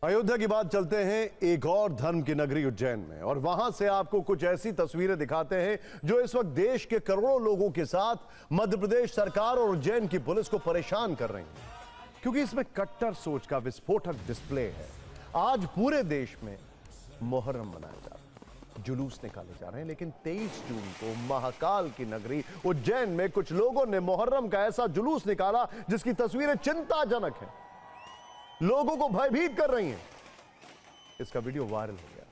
अयोध्या की बात चलते हैं एक और धर्म की नगरी उज्जैन में, और वहां से आपको कुछ ऐसी तस्वीरें दिखाते हैं जो इस वक्त देश के करोड़ों लोगों के साथ मध्य प्रदेश सरकार और उज्जैन की पुलिस को परेशान कर रही है, क्योंकि इसमें कट्टर सोच का विस्फोटक डिस्प्ले है। आज पूरे देश में मुहर्रम मनाया जा रहा है, जुलूस निकाले जा रहे हैं, लेकिन 23 जून को महाकाल की नगरी उज्जैन में कुछ लोगों ने मुहर्रम का ऐसा जुलूस निकाला जिसकी तस्वीरें चिंताजनक हैं, लोगों को भयभीत कर रही हैं। इसका वीडियो वायरल हो गया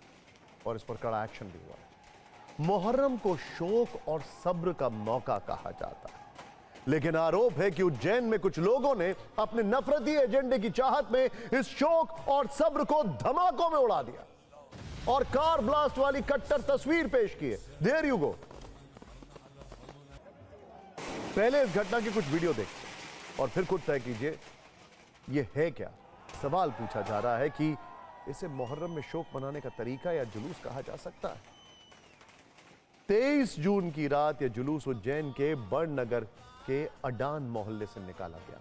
और इस पर कड़ा एक्शन भी हुआ। मुहर्रम को शोक और सब्र का मौका कहा जाता है, लेकिन आरोप है कि उज्जैन में कुछ लोगों ने अपने नफरती एजेंडे की चाहत में इस शोक और सब्र को धमाकों में उड़ा दिया और कार ब्लास्ट वाली कट्टर तस्वीर पेश की है। There you go. पहले इस घटना की कुछ वीडियो देखिए और फिर खुद तय कीजिए यह है क्या। सवाल पूछा जा रहा है कि इसे मुहर्रम में शोक मनाने का तरीका या जुलूस कहा जा सकता है। 23 जून की रात यह जुलूस उज्जैन के बड़नगर के अडान मोहल्ले से निकाला गया।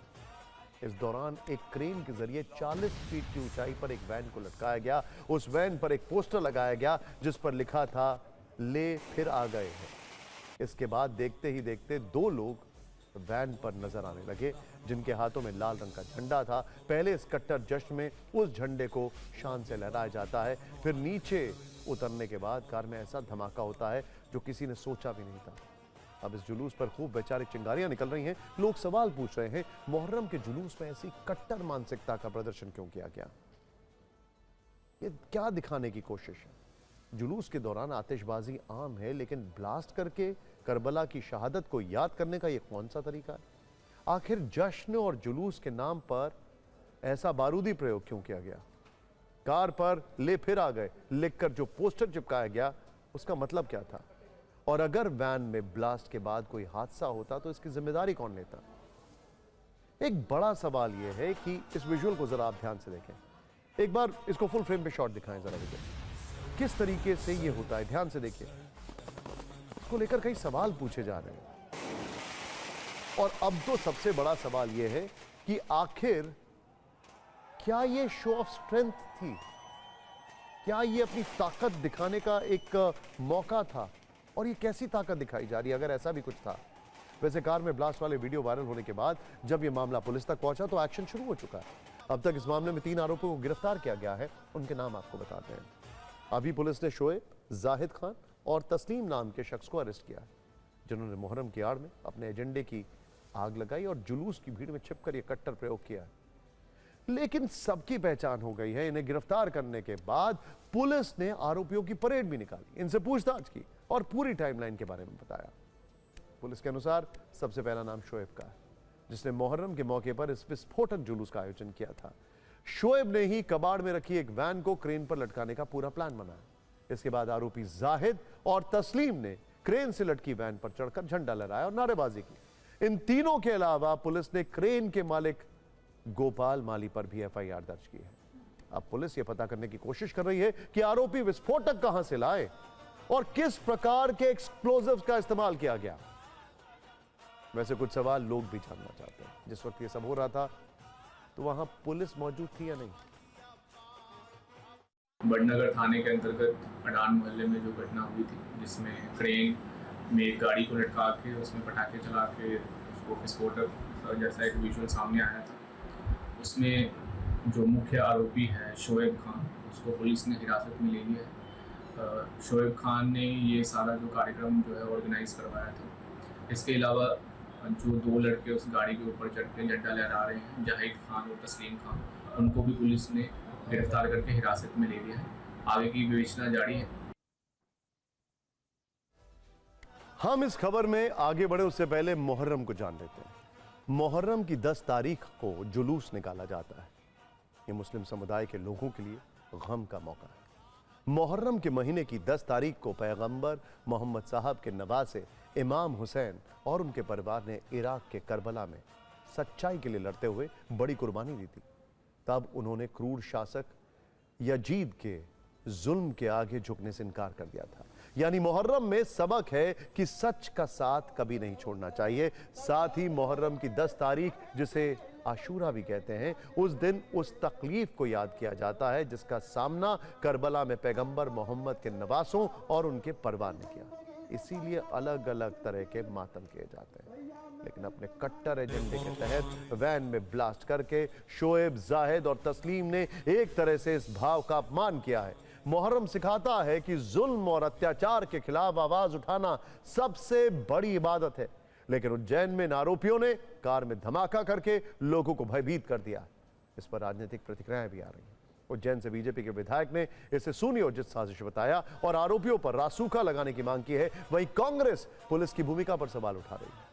इस दौरान एक क्रेन के जरिए 40 फीट की ऊंचाई पर एक वैन को लटकाया गया। उस वैन पर एक पोस्टर लगाया गया जिस पर लिखा था, ले फिर आ गए हैं। इसके बाद देखते ही देखते दो लोग वैन पर नजर आने लगे जिनके हाथों में लाल रंग का झंडा था। पहले इस कट्टर जश्न में उस झंडे को शान से लहराया जाता है, फिर नीचे उतरने के बाद कार में ऐसा धमाका होता है जो किसी ने सोचा भी नहीं था। अब इस जुलूस पर खूब वैचारिक चिंगारियां निकल रही हैं। लोग सवाल पूछ रहे हैं, मुहर्रम के जुलूस में ऐसी कट्टर मानसिकता का प्रदर्शन क्यों किया गया? ये क्या दिखाने की कोशिश है? जुलूस के दौरान आतिशबाजी आम है, लेकिन ब्लास्ट करके करबला की शहादत को याद करने का यह कौन सा तरीका है? आखिर जश्न और जुलूस के नाम पर ऐसा बारूदी प्रयोग क्यों किया गया? कार पर ले फिर आ गए लिखकर जो पोस्टर चिपकाया गया उसका मतलब क्या था? और अगर वैन में ब्लास्ट के बाद कोई हादसा होता तो इसकी जिम्मेदारी कौन लेता? एक बड़ा सवाल यह है कि इस विजुअल को जरा आप ध्यान से देखें। एक बार इसको फुल फ्रेम पे शॉट दिखाएं जरा, किस तरीके से यह होता है। ध्यान से देखिए, इसको लेकर कई सवाल पूछे जा रहे हैं। और अब तो सबसे बड़ा सवाल यह है कि आखिर क्या यह शो ऑफ स्ट्रेंथ थी? क्या यह अपनी ताकत दिखाने का एक मौका था? और ये कैसी ताकत दिखाई जा रही है अगर ऐसा भी कुछ था? वैसे कार में ब्लास्ट वाले वीडियो वायरल होने के बाद जब यह मामला पुलिस तक पहुंचा तो एक्शन शुरू हो चुका है। अब तक इस मामले में 3 आरोपियों को गिरफ्तार किया गया है। उनके नाम आपको बताते हैं। अभी पुलिस ने शोएब, जाहिद खान और तस्लीम नाम के शख्स को अरेस्ट किया है, जिन्होंने मुहर्रम की आड़ में अपने एजेंडे की आग लगाई और जुलूस की भीड़ में छिपकर यह कट्टर प्रयोग किया है। लेकिन सबकी पहचान हो गई है। इन्हें गिरफ्तार करने के बाद पुलिस ने आरोपियों की परेड भी निकाली, इनसे पूछताछ की और पूरी टाइमलाइन के बारे में बताया। पुलिस के अनुसार सबसे पहला नाम शोएब का है, जिसने मुहर्रम के मौके पर इस विस्फोटक जुलूस का आयोजन किया था। शोएब ने ही कबाड़ में रखी एक वैन को क्रेन पर लटकाने का पूरा प्लान बनाया। इसके बाद आरोपी जाहिद और तस्लीम ने क्रेन से लटकी वैन पर चढ़कर झंडा लहराया और नारेबाजी की। इन तीनों के अलावा पुलिस ने क्रेन के मालिक गोपाल माली पर भी एफआईआर दर्ज की है। अब पुलिस यह पता करने की कोशिश कर रही है कि आरोपी विस्फोटक कहां से लाए और किस प्रकार के एक्सप्लोजिव्स का इस्तेमाल किया गया। वैसे कुछ सवाल लोग भी जानना चाहते हैं। जिस वक्त यह सब हो रहा था तो वहां पुलिस मौजूद थी या नहीं? बड़नगर थाने के अंतर्गत अडान मोहल्ले में जो घटना हुई थी, जिसमें क्रेन में एक गाड़ी को लटका के उसमें पटाखे चला के उसको विस्फोटक जैसा एक विजुअल सामने आया था, उसमें जो मुख्य आरोपी है शोएब खान, उसको पुलिस ने हिरासत में ले लिया है। शोएब खान ने ये सारा जो कार्यक्रम जो है ऑर्गेनाइज करवाया था। इसके अलावा जो 2 लड़के उस गाड़ी के ऊपर चढ़ के झंडा लहरा रहे हैं, जाहिद खान और तस्लीम खान, उनको भी पुलिस ने गिरफ्तार करके हिरासत में ले लिया है। आगे की विवेचना जारी है। हम इस खबर में आगे बढ़े उससे पहले मुहर्रम को जान लेते हैं। मुहर्रम की 10 तारीख को जुलूस निकाला जाता है। यह मुस्लिम समुदाय के लोगों के लिए गम का मौका है। मुहर्रम के महीने की 10 तारीख को पैगंबर मोहम्मद साहब के नवासे इमाम हुसैन और उनके परिवार ने इराक के करबला में सच्चाई के लिए लड़ते हुए बड़ी कुर्बानी दी थी। तब उन्होंने क्रूर शासक यजीद के जुल्म के आगे झुकने से इनकार कर दिया था। यानी मुहर्रम में सबक है कि सच का साथ कभी नहीं छोड़ना चाहिए। साथ ही मुहर्रम की 10 तारीख, जिसे आशूरा भी कहते हैं, उस दिन उस तकलीफ को याद किया जाता है जिसका सामना करबला में पैगंबर मोहम्मद के नवासों और उनके परवार ने किया। इसीलिए अलग अलग तरह के मातम किए जाते हैं, लेकिन अपने कट्टर एजेंडे के तहत वैन में ब्लास्ट करके शोएब, जाहिद और तस्लीम ने एक तरह से इस भाव का अपमान किया है। मुहर्रम सिखाता है कि जुल्म और अत्याचार के खिलाफ आवाज उठाना सबसे बड़ी इबादत है, लेकिन उज्जैन में इन आरोपियों ने कार में धमाका करके लोगों को भयभीत कर दिया। इस पर राजनीतिक प्रतिक्रियाएं भी आ रही हैं। उज्जैन से बीजेपी के विधायक ने इसे सुनियोजित साजिश बताया और आरोपियों पर रासूखा लगाने की मांग की है। वहीं कांग्रेस पुलिस की भूमिका पर सवाल उठा रही है।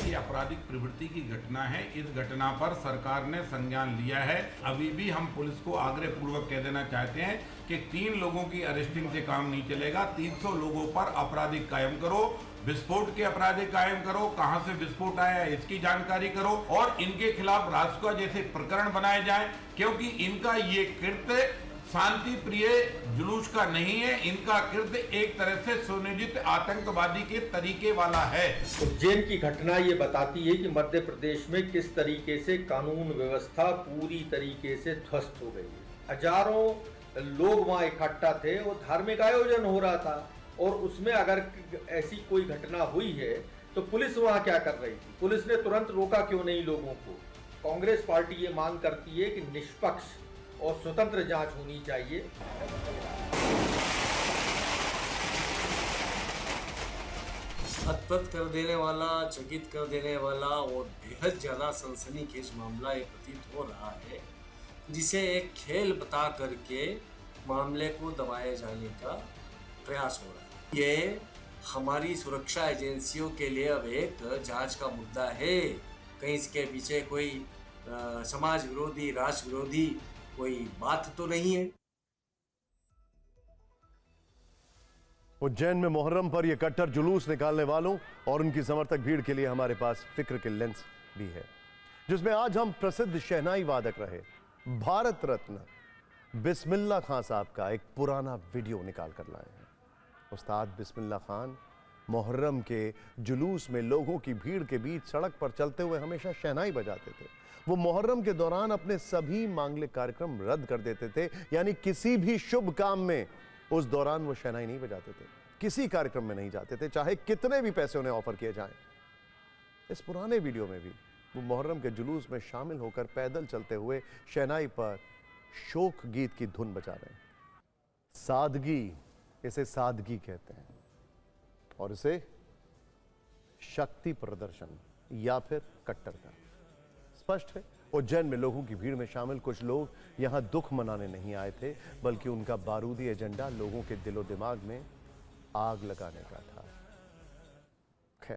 ये आपराधिक प्रवृत्ति की घटना है। इस घटना पर सरकार ने संज्ञान लिया है। अभी भी हम पुलिस को आग्रह पूर्वक कह देना चाहते हैं कि 3 लोगों की अरेस्टिंग से काम नहीं चलेगा। 300 लोगों पर आपराधिक कायम करो, विस्फोट के आपराधिक कायम करो, कहां से विस्फोट आया इसकी जानकारी करो और इनके खिलाफ रासुका जैसे प्रकरण बनाए जाएं, क्योंकि इनका ये कृत्य शांति प्रिय जुलूस का नहीं है। इनका कृत्य एक तरह से सुनियोजित आतंकवादी के तरीके वाला है। उज्जैन की घटना ये बताती है कि मध्य प्रदेश में किस तरीके से कानून व्यवस्था पूरी तरीके से ध्वस्त हो गई है। हजारों लोग वहां इकट्ठा थे और धार्मिक आयोजन हो रहा था, और उसमें अगर ऐसी कोई घटना हुई है तो पुलिस वहां क्या कर रही थी? पुलिस ने तुरंत रोका क्यों नहीं लोगों को? कांग्रेस पार्टी ये मांग करती है कि निष्पक्ष और स्वतंत्र जांच होनी चाहिए। हतप्रभ कर देने वाला, चकित कर देने वाला और बेहद ज्यादा सनसनीखेज मामला ये प्रतीत हो रहा है, जिसे एक खेल बता करके मामले को दबाए जाने का प्रयास हो रहा है। ये हमारी सुरक्षा एजेंसियों के लिए अब एक जांच का मुद्दा है। कहीं इसके पीछे कोई समाज विरोधी, राष्ट्र विरोधी कोई बात तो नहीं है। उज्जैन में मुहर्रम पर यह कट्टर जुलूस निकालने वालों और उनकी समर्थक भीड़ के लिए हमारे पास फिक्र के लेंस भी है, जिसमें आज हम प्रसिद्ध शहनाई वादक रहे भारत रत्न बिस्मिल्लाह खान साहब का एक पुराना वीडियो निकाल कर लाए हैं। उस्ताद बिस्मिल्लाह खान मुहर्रम के जुलूस में लोगों की भीड़ के बीच सड़क पर चलते हुए हमेशा शहनाई बजाते थे। वो मुहर्रम के दौरान अपने सभी मांगलिक कार्यक्रम रद्द कर देते थे, यानी किसी भी शुभ काम में उस दौरान वो शहनाई नहीं बजाते थे, किसी कार्यक्रम में नहीं जाते थे, चाहे कितने भी पैसे उन्हें ऑफर किए जाएं। इस पुराने वीडियो में भी वो मुहर्रम के जुलूस में शामिल होकर पैदल चलते हुए शहनाई पर शोक गीत की धुन बजा रहे हैं। सादगी, इसे सादगी कहते हैं, और इसे शक्ति प्रदर्शन या फिर कट्टरता। स्पष्ट है, उज्जैन में लोगों की भीड़ में शामिल कुछ लोग यहां दुख मनाने नहीं आए थे, बल्कि उनका बारूदी एजेंडा लोगों के दिलो दिमाग में आग लगाने का था।